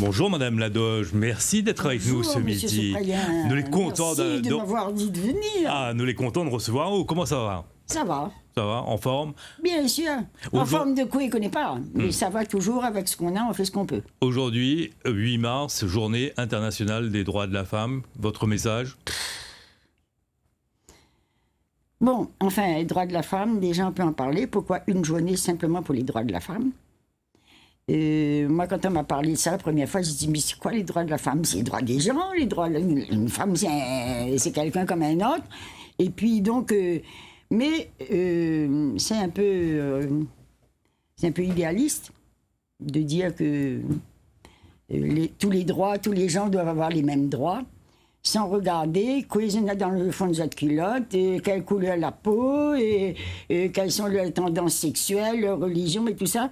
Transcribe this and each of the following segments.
Bonjour Madame Ladoge, merci d'être avec nous ce midi. Nous les contents de m'avoir dit de venir. Ah, nous les contents de recevoir. Oh, comment ça va? Ça va. Ça va, en forme? Bien sûr. En forme de quoi, il ne connaît pas. Mais ça va toujours avec ce qu'on a, on fait ce qu'on peut. Aujourd'hui, 8 mars, journée internationale des droits de la femme. Votre message? Bon, enfin, les droits de la femme, déjà on peut en parler. Pourquoi une journée simplement pour les droits de la femme? Moi, quand on m'a parlé de ça la première fois, j'ai dit, mais c'est quoi les droits de la femme? C'est les droits des gens, les droits... Une femme, c'est quelqu'un comme un autre. Et puis, donc... c'est un peu idéaliste de dire que tous les droits, tous les gens doivent avoir les mêmes droits, sans regarder quoi ils ont dans le fond de notre culotte, et quelle couleur la peau, et quelles sont leurs tendances sexuelles, leur religion et tout ça.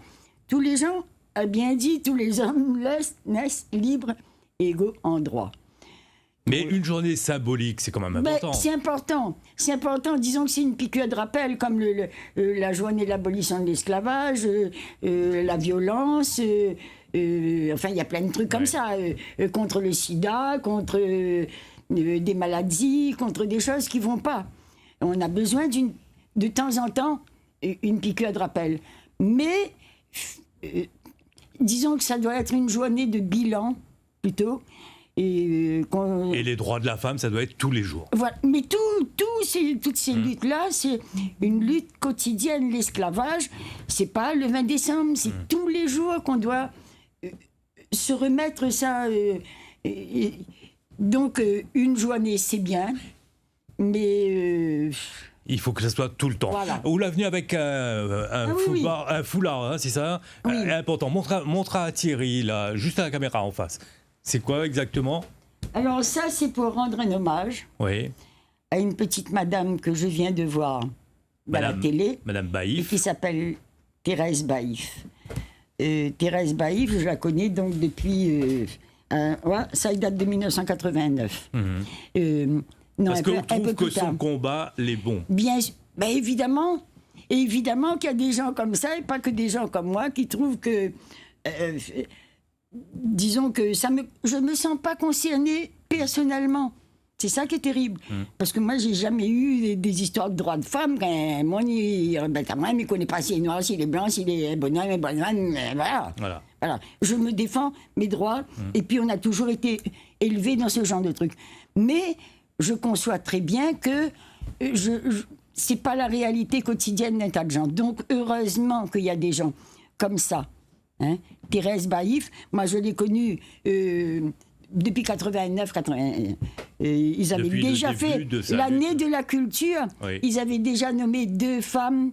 Tous les gens, a bien dit, tous les hommes naissent libres, égaux en droit. Mais une journée symbolique, c'est quand même important. C'est important. C'est important. Disons que c'est une piqûre de rappel, comme la journée de l'abolition de l'esclavage, la violence. Enfin, il y a plein de trucs comme ça. Contre le sida, contre des maladies, contre des choses qui ne vont pas. On a besoin de temps en temps une piqûre de rappel. Mais disons que ça doit être une journée de bilan, plutôt. Et les droits de la femme, ça doit être tous les jours. Voilà. Mais toutes ces luttes-là, c'est une lutte quotidienne. L'esclavage, c'est pas le 20 décembre, c'est tous les jours qu'on doit se remettre ça. Donc, une journée, c'est bien, mais... il faut que ça soit tout le temps. Voilà. Ou l'avenue avec un foulard, hein, c'est ça, oui. Important. Montre à Thierry, là, juste à la caméra en face. C'est quoi exactement? Alors ça, c'est pour rendre un hommage à une petite madame que je viens de voir à la télé. Madame Baïf. Qui s'appelle Thérèse Baïf. Thérèse Baïf, je la connais donc depuis... ça date de 1989. Parce qu'on trouve que son combat l'est bon. Bien, évidemment. Évidemment qu'il y a des gens comme ça, et pas que des gens comme moi, qui trouvent que... disons que je me sens pas concernée personnellement. C'est ça qui est terrible. Parce que moi, j'ai jamais eu des histoires de droits de femmes. Moi, il ne connaît pas s'il est noir, s'il est blanc, s'il est bonhomme, voilà. Je me défends mes droits. Et puis, on a toujours été élevés dans ce genre de trucs. Mais je conçois très bien que c'est pas la réalité quotidienne d'un tas de gens. Donc, heureusement qu'il y a des gens comme ça. Thérèse Baïf, moi je l'ai connue depuis 89, 81. Ils avaient déjà fait l'année de la culture. Oui. Ils avaient déjà nommé 2 femmes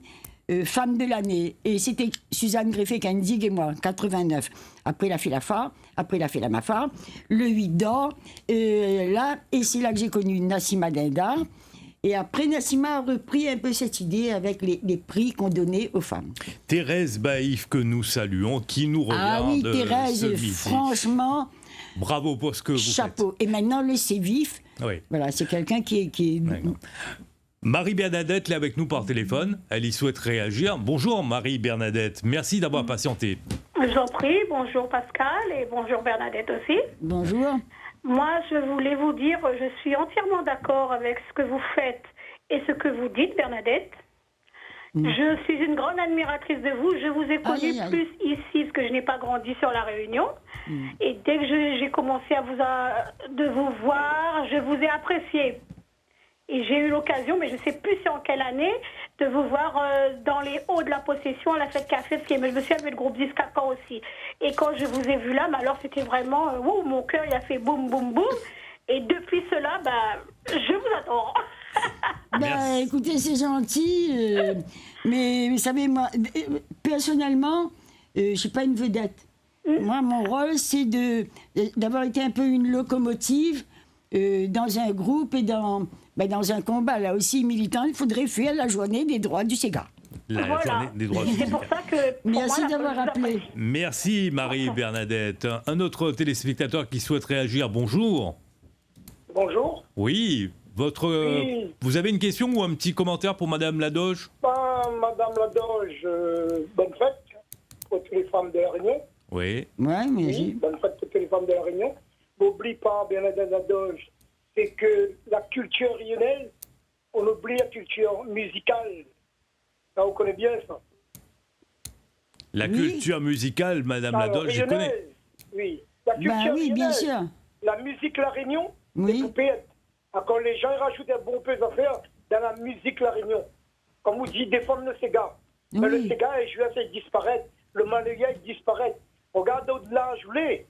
de l'année. Et c'était Suzanne Greffé-Kendig et moi, 89. Après, elle a fait la FAR, après, elle a fait la MAFAR, le 8 d'or, et c'est là que j'ai connu Nassima Dindar. Et après, Nassima a repris un peu cette idée avec les prix qu'on donnait aux femmes. Thérèse Baïf, que nous saluons, qui nous regarde. Ah oui, Thérèse, franchement... Bravo pour ce que vous faites. Chapeau. Et maintenant, le C'est vif. Oui. Voilà, c'est quelqu'un qui est... Marie-Bernadette est avec nous par téléphone. Elle y souhaite réagir. Bonjour Marie-Bernadette. Merci d'avoir patienté. Je vous en prie. Bonjour Pascal et bonjour Bernadette aussi. Bonjour. Moi, je voulais vous dire, je suis entièrement d'accord avec ce que vous faites et ce que vous dites, Bernadette. Je suis une grande admiratrice de vous. Je vous ai connu plus ici, parce que je n'ai pas grandi sur La Réunion. Et dès que j'ai commencé de vous voir, je vous ai apprécié. Et j'ai eu l'occasion, mais je ne sais plus c'est en quelle année, de vous voir dans les hauts de la possession à la fête café, mais je me suis avec le groupe Discacan aussi. Et quand je vous ai vu là, alors c'était vraiment, mon cœur il a fait boum, boum, boum. Et depuis cela, je vous adore. Écoutez, c'est gentil, mais vous savez, moi, personnellement, je ne suis pas une vedette. Moi, mon rôle, c'est d'avoir été un peu une locomotive dans un groupe et dans un combat, là aussi, militant. Il faudrait faire la journée des droits du Sega. Journée des droits du Sega. C'est pour ça que... Merci d'avoir rappelé. Merci Marie-Bernadette. Un autre téléspectateur qui souhaite réagir, bonjour. Bonjour. Oui, vous avez une question ou un petit commentaire pour Madame Ladoge? Madame Ladoge, bonne fête pour toutes les femmes de La Réunion. Oui. Ouais, mais Oui, bonne fête pour toutes les femmes de la Réunion. N'oublie pas, Bernadette Zadoge, c'est que la culture réunionnaise, on oublie la culture musicale. Ça, on connaît bien ça. La culture musicale, Madame Ladoche, je connais. Oui. La culture oui, bien sûr. La musique La Réunion, Oui. c'est coupé. Quand les gens ils rajoutent un bon peu d'affaires dans la musique La Réunion. Comme vous dites, des femmes de Sega. Oui. Mais le Sega, je vais disparaître. Le Malaya, il disparaît. Regarde au-delà, je voulais.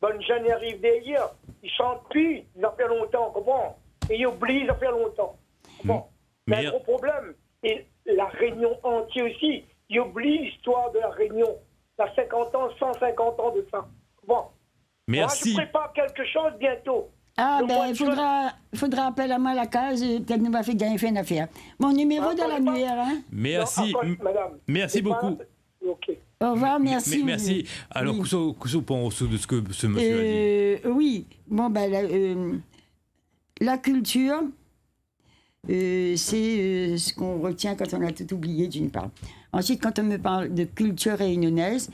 Bonne jeune y arrive derrière. Ils chantent plus, ils ont fait longtemps, comprends? Et ils oublient, ils ont fait longtemps. Bon. C'est un gros problème. Et la Réunion entière aussi, ils oublient l'histoire de la Réunion. Il y a 50 ans, 150 ans de ça. Bon. Merci. Moi, je prépare quelque chose bientôt. Ah, il faudra appeler à moi à la case, peut-être nous va faire gagner une affaire. Mon numéro dans l'annuaire, hein? Merci. Non, madame. Merci beaucoup. Ok. Au revoir, merci. Merci. Alors, Oui. qu'est-ce que vous pensez de ce que ce monsieur a dit? Oui, bon, la culture, c'est ce qu'on retient quand on a tout oublié, d'une part. Ensuite, quand on me parle de culture réunionnaise,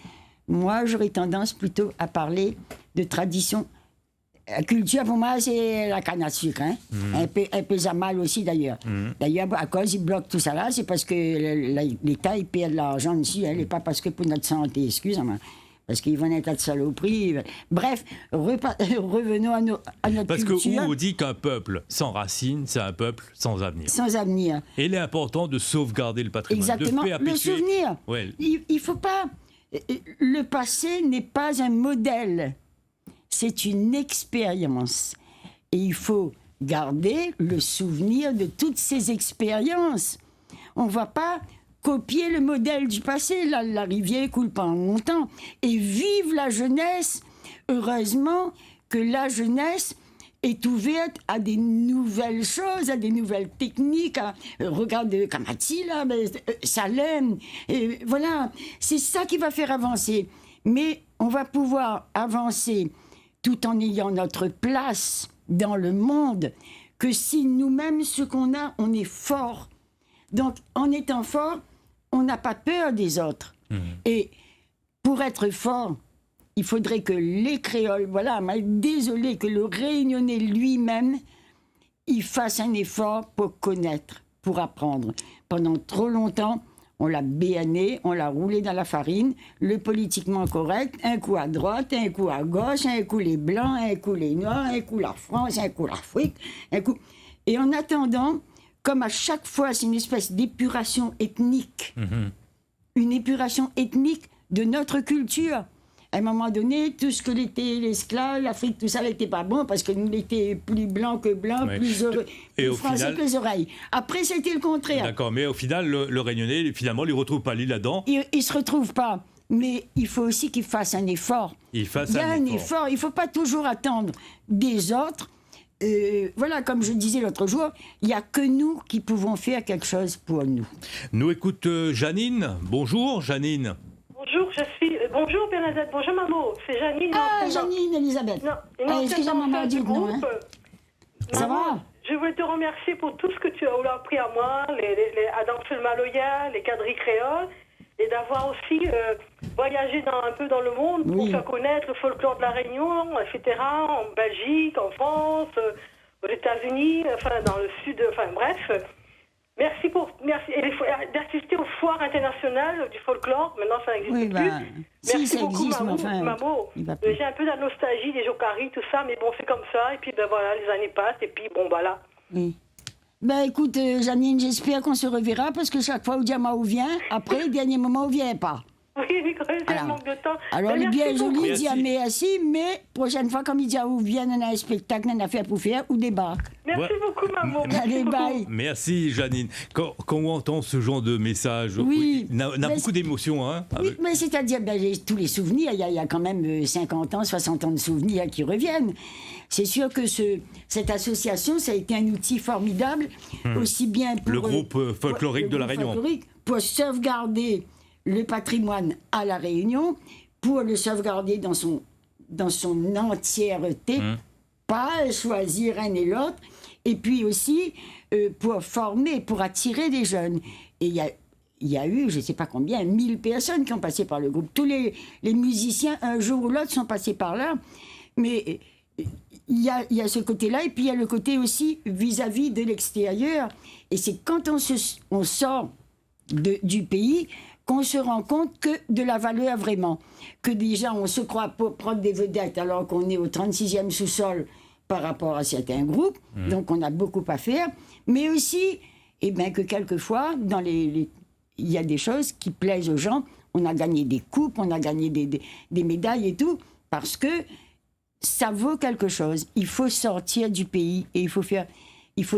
moi, j'aurais tendance plutôt à parler de tradition. La culture, pour moi, c'est la canne à sucre. Hein? Un peu mal aussi, d'ailleurs. D'ailleurs, à cause, ils bloquent tout ça là, c'est parce que l'État, il paie de l'argent ici. Hein? Et pas parce que pour notre santé, excusez-moi. Parce qu'ils vont être de saloperies. Bref, revenons à notre Parce culture. que vous dit qu'un peuple sans racines, c'est un peuple sans avenir. Sans avenir. Et il est important de sauvegarder le patrimoine. Exactement. De Le souvenir. Ouais. Il ne faut pas... Le passé n'est pas un modèle. C'est une expérience. Et il faut garder le souvenir de toutes ces expériences. On ne va pas copier le modèle du passé. La rivière coule pendant longtemps. Et vive la jeunesse. Heureusement que la jeunesse est ouverte à des nouvelles choses, à des nouvelles techniques. Regarde Kamati, là, Salem. Voilà, c'est ça qui va faire avancer. Mais on va pouvoir avancer tout en ayant notre place dans le monde, que si nous-mêmes, ce qu'on a, on est fort. Donc, en étant fort, on n'a pas peur des autres. Et pour être fort, il faudrait que les créoles, voilà, mais désolé, que le réunionnais lui-même, il fasse un effort pour connaître, pour apprendre. Pendant trop longtemps, on l'a béané, on l'a roulé dans la farine, le politiquement correct, un coup à droite, un coup à gauche, un coup les blancs, un coup les noirs, un coup la France, un coup l'Afrique, un coup... Et en attendant, comme à chaque fois, c'est une espèce d'épuration ethnique, une épuration ethnique de notre culture. À un moment donné, tout ce que l'était l'esclave, l'Afrique, tout ça n'était pas bon parce que nous étions plus blancs que blancs, plus heureux, plus français que les oreilles. Après, c'était le contraire. D'accord, mais au final, le Réunionnais, finalement, il ne retrouve pas l'île là-dedans. Il ne se retrouve pas. Mais il faut aussi qu'il fasse un effort. Il y a un effort. Il ne faut pas toujours attendre des autres. Voilà, comme je disais l'autre jour, il n'y a que nous qui pouvons faire quelque chose pour nous. Nous écoute Janine. Bonjour, Janine. Bonjour, bonjour Bernadette, bonjour maman, c'est Janine. Ah, Janine Elisabeth. Excusez-moi, maman, dit non. Hein. Ça va? Je voulais te remercier pour tout ce que tu as appris à moi, à danser le maloya, les quadrilles créoles, et d'avoir aussi voyagé un peu dans le monde pour faire connaître le folklore de la Réunion, etc., en Belgique, en France, aux États-Unis, enfin dans le sud, enfin bref. Merci et d'assister aux foires internationales du folklore. Maintenant, ça n'existe plus. Merci beaucoup, Mamo. J'ai un peu de la nostalgie des Jokari, tout ça, mais bon, c'est comme ça. Et puis, voilà, les années passent, et puis, bon, voilà. Oui. Écoute, Janine, j'espère qu'on se reverra, parce que chaque fois où Diamant vient, après, dernier moment, on ne vient pas. Oui, quand même, c'est un manque de temps. Alors, il est bien joli, il dit assis, mais prochaine fois, comme il dit où vient, on a un spectacle, on a affaire pour faire, ou débarque. Merci beaucoup, maman. Allez, bye. Merci, Janine. Quand on entend ce genre de message, on a beaucoup d'émotions. Hein, oui, mais c'est-à-dire, tous les souvenirs, il y a quand même 50 ans, 60 ans de souvenirs qui reviennent. C'est sûr que cette association, ça a été un outil formidable, aussi bien pour... Le groupe folklorique de la Réunion. Pour sauvegarder le patrimoine à La Réunion, pour le sauvegarder dans son entièreté, pas choisir un et l'autre, et puis aussi pour former, pour attirer des jeunes. Et il il y a eu, je ne sais pas combien, 1000 personnes qui ont passé par le groupe. Tous les musiciens, un jour ou l'autre, sont passés par là. Mais il y a ce côté-là, et puis il y a le côté aussi vis-à-vis de l'extérieur. Et c'est quand on sort du pays qu'on se rend compte que de la valeur vraiment. Que déjà, on se croit pour prendre des vedettes alors qu'on est au 36e sous-sol par rapport à certains groupes. Donc on a beaucoup à faire. Mais aussi, que quelquefois, il y a des choses qui plaisent aux gens. On a gagné des coupes, on a gagné des médailles et tout, parce que ça vaut quelque chose. Il faut sortir du pays et il faut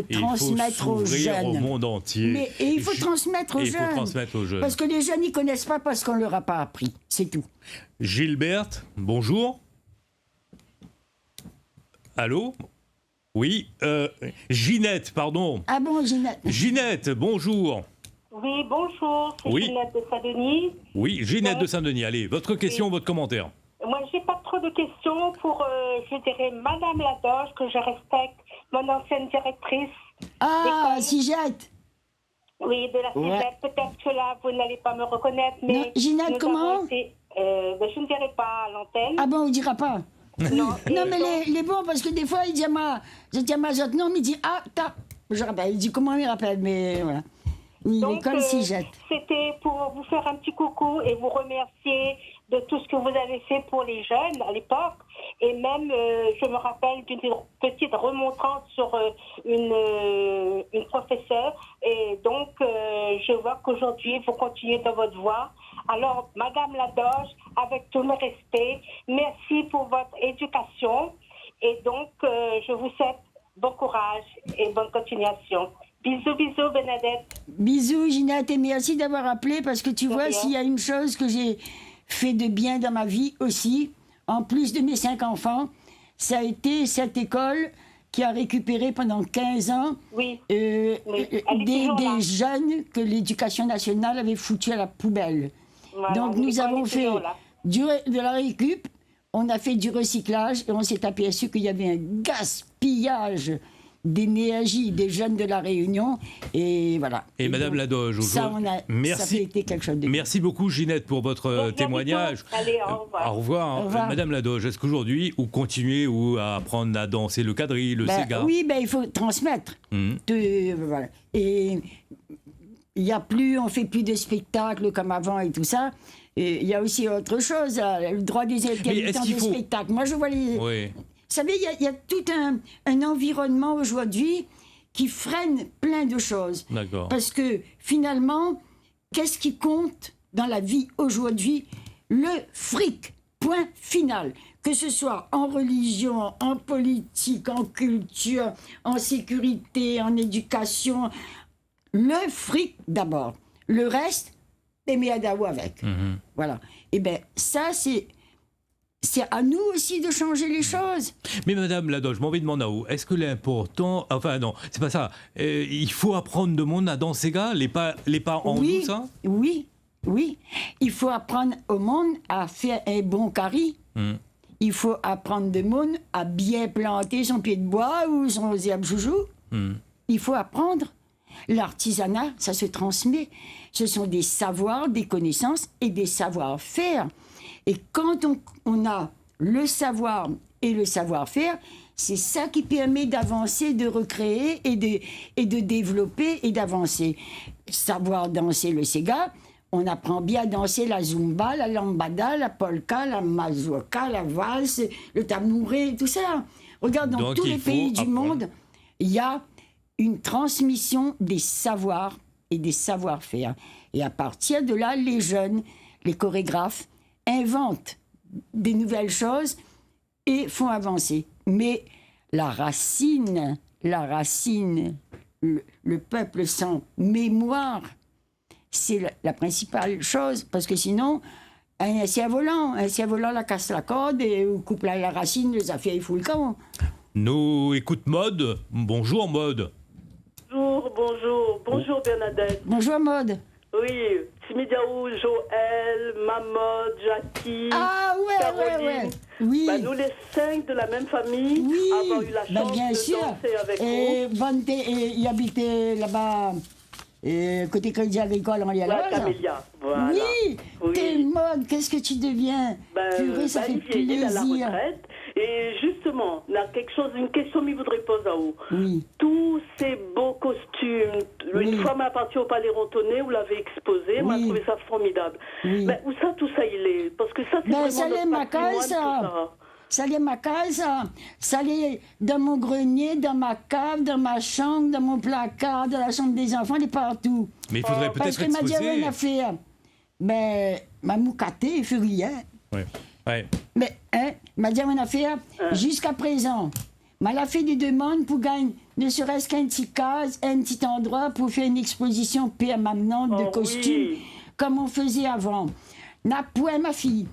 transmettre aux jeunes. Au monde entier. Et il faut transmettre aux jeunes. Parce que les jeunes, ils ne connaissent pas parce qu'on ne leur a pas appris. C'est tout. Gilberte, bonjour. Allô? Oui, Ginette, pardon. Ah bon, Ginette. Ginette, bonjour. Oui, bonjour, c'est Ginette de Saint-Denis. Oui, Ginette de Saint-Denis. Allez, votre question, votre commentaire. Moi, j'ai pas trop de questions pour, je dirais, Madame Ladoche, que je respecte, mon ancienne directrice. Ah, Sigette. Oui, de la Sigette. Peut-être que là, vous n'allez pas me reconnaître, mais... Non, Ginette, comment je ne dirai pas à l'antenne. Ah bon, on ne dira pas. Non, mais les bons, parce que des fois, il dit à ma autre nom, mais il dit, je rappelle, il dit comment il rappelle, mais voilà. Oui, l'école Sigette. C'était pour vous faire un petit coucou et vous remercier de tout ce que vous avez fait pour les jeunes à l'époque. Et même, je me rappelle d'une petite remontrance sur une professeure. Et donc, je vois qu'aujourd'hui, vous continuez dans votre voie. Alors, Madame Ladoche, avec tout le respect, merci pour votre éducation. Et donc, je vous souhaite bon courage et bonne continuation. Bisous, bisous, Bernadette. Bisous, Ginette, et merci d'avoir appelé, parce que tu vois, s'il y a une chose que j'ai fait de bien dans ma vie aussi, en plus de mes 5 enfants, ça a été cette école qui a récupéré pendant 15 ans des jeunes que l'Éducation nationale avait foutus à la poubelle. Voilà, donc nous avons fait de la récup, on a fait du recyclage et on s'est aperçu qu'il y avait un gaspillage d'énergie des jeunes de la Réunion, et voilà. Et Madame Ladoche, ça a été quelque chose de bien. Merci beaucoup, Ginette, pour votre témoignage. Allez, au revoir. Au revoir. Madame Ladoche, est-ce qu'aujourd'hui, vous continuez à apprendre à danser le quadrille, le Sega? Oui, il faut transmettre. Voilà. Et on fait plus de spectacles comme avant et tout ça. Et il y a aussi autre chose, le droit des intermittents de spectacle. Moi, je vois les... Oui. Vous savez, il y a tout un environnement aujourd'hui qui freine plein de choses. D'accord. Parce que finalement, qu'est-ce qui compte dans la vie aujourd'hui? Le fric, point final. Que ce soit en religion, en politique, en culture, en sécurité, en éducation. Le fric d'abord. Le reste, méadaou avec. Voilà. Et bien, ça, c'est à nous aussi de changer les choses. Mais Madame Ladoche, je m'en vais demander à vous, est-ce que l'important... Enfin non, c'est pas ça. Il faut apprendre de monde à danser gars, les pas en nous, ça? Oui. Il faut apprendre au monde à faire un bon carré. Il faut apprendre de monde à bien planter son pied de bois ou son herbe joujou. Il faut apprendre. L'artisanat, ça se transmet. Ce sont des savoirs, des connaissances et des savoir-faire. Et quand on a le savoir et le savoir-faire, c'est ça qui permet d'avancer, de recréer et de développer et d'avancer. Savoir danser le Sega, on apprend bien à danser la zumba, la lambada, la polka, la mazurka, la valse, le tamouré, tout ça. Regarde, dans tous les pays du monde, il y a une transmission des savoirs et des savoir-faire. Et à partir de là, les jeunes, les chorégraphes, inventent des nouvelles choses et font avancer. Mais la racine, le peuple sans mémoire, c'est la principale chose, parce que sinon, un cerf-volant la casse la corde et ou coupe la racine, les affaires, il fout le camp. Nous écoute Maude. Bonjour Maude. Bonjour Bernadette. Bonjour Maude. Oui, Timidiaou, Joël, Mamod, Jackie, Caroline. Oui. Nous les 5 de la même famille avons eu la chance de danser avec vous. Et il habitait là-bas Côté Crédit Agricole, on y a Ouais, là. Camélia, voilà. Oui, t'es mode, qu'est-ce que tu deviens? Purée, ça fait il est à la plaisir. retraite. Et justement, là, une question que je voudrais poser à vous. Oui. Tous ces beaux costumes, une fois ma partie au Palais Rontonnet, vous l'avez exposé, moi, j'ai trouvé ça formidable. Oui. Mais où ça, tout ça, il est? Parce que ça, c'est vraiment ça l'est, notre ma patrimoine, case, tout ça. ça l'est ma case, ça l'est dans mon grenier, dans ma cave, dans ma chambre, dans mon placard, dans la chambre des enfants, elle est partout. Mais il faudrait Parce peut-être qu'elle m'a dit, exposer. rien à faire. Mais ma moucaté, il fait rien. Ouais. Ouais. Mais, m'a dit rien à faire jusqu'à présent. M'a fait des demandes pour gagner ne serait-ce qu'un petit case, un petit endroit pour faire une exposition permanente de costumes, comme on faisait avant. N'a point, ma fille.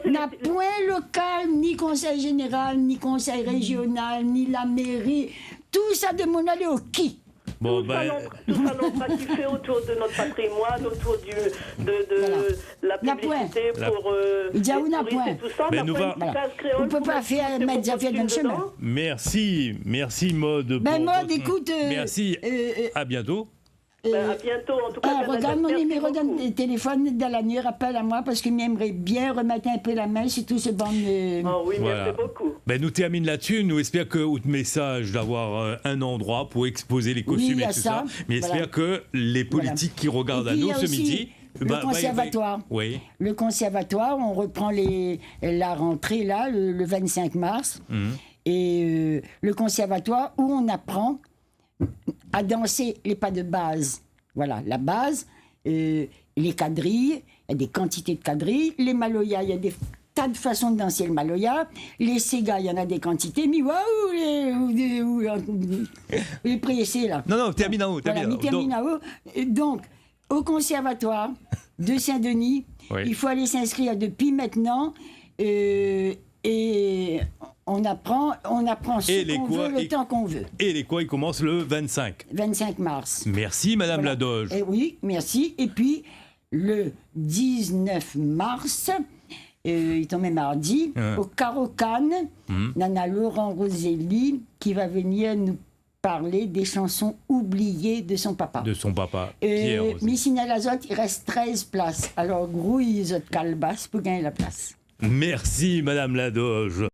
N'a point local, ni conseil général, ni conseil régional, ni la mairie. Tout ça de mon aller au qui. Bon, Tout ça l'on fait autour de notre patrimoine, autour de la publicité pour il dit où n'a touristes point. et tout ça. On ne peut pas faire mettre des affaires dans le chemin. Merci Maud. Maud, écoute. Merci. À bientôt. À bientôt, en tout cas. Regarde mon numéro de téléphone dans la nuit, rappelle à moi, parce qu'il m'aimerait bien remettre un peu la main sur tous ces bandes. Oui, merci beaucoup. Nous terminons là-dessus. Nous espérons que votre message d'avoir un endroit pour exposer les costumes et tout ça. Mais espère que les politiques qui regardent à nous ce midi. Le conservatoire. Oui. Le conservatoire, on reprend la rentrée là, le 25 mars. Et le conservatoire où on apprend à danser les pas de base. Voilà, la base, les quadrilles, il y a des quantités de quadrilles, les maloyas, il y a des tas de façons de danser le maloya, les ségas, il y en a des quantités, mais waouh, les pressés là. Non, termine en haut. Termine en haut. Donc, au conservatoire de Saint-Denis, il faut aller s'inscrire depuis maintenant, et on apprend ce qu'on veut, le temps qu'on veut. Et les quoi, ils commencent le 25 mars. Merci, Madame Ladoge. Et oui, merci. Et puis, le 19 mars, il tombait mardi, au Carocane, Nana Laurent Roselli, qui va venir nous parler des chansons oubliées de son papa. De son papa, Pierre. Messina Lazotte, il reste 13 places. Alors, grouille les autres calebasses pour gagner la place. Merci, Madame Ladoge.